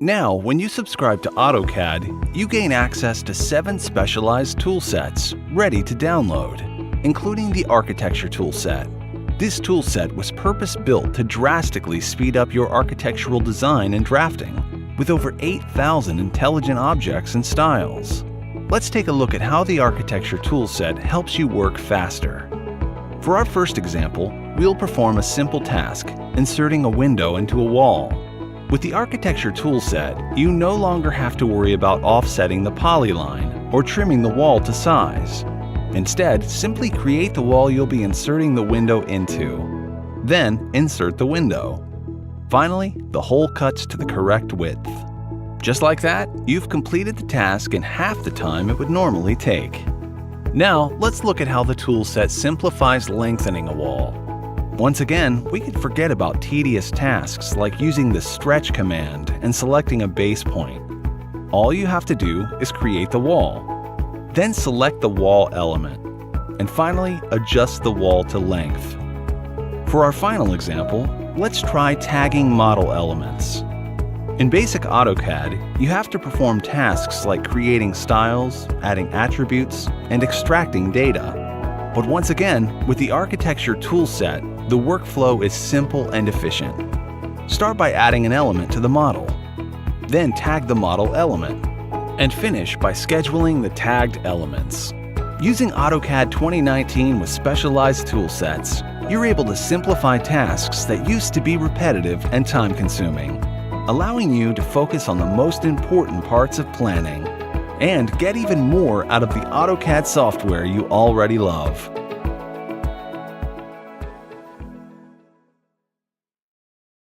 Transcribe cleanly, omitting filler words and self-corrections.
Now, when you subscribe to AutoCAD, you gain access to 7 specialized toolsets ready to download, including the Architecture toolset. This toolset was purpose-built to drastically speed up your architectural design and drafting, with over 8,000 intelligent objects and styles. Let's take a look at how the Architecture toolset helps you work faster. For our first example, we'll perform a simple task, inserting a window into a wall. With the Architecture toolset, you no longer have to worry about offsetting the polyline or trimming the wall to size. Instead, simply create the wall you'll be inserting the window into. Then, insert the window. Finally, the hole cuts to the correct width. Just like that, you've completed the task in half the time it would normally take. Now, let's look at how the toolset simplifies lengthening a wall. Once again, we could forget about tedious tasks like using the stretch command and selecting a base point. All you have to do is create the wall. Then select the wall element. And finally, adjust the wall to length. For our final example, let's try tagging model elements. In basic AutoCAD, you have to perform tasks like creating styles, adding attributes, and extracting data. But once again, with the Architecture toolset, the workflow is simple and efficient. Start by adding an element to the model. Then tag the model element. And finish by scheduling the tagged elements. Using AutoCAD 2019 with specialized toolsets, you're able to simplify tasks that used to be repetitive and time-consuming, allowing you to focus on the most important parts of planning and get even more out of the AutoCAD software you already love.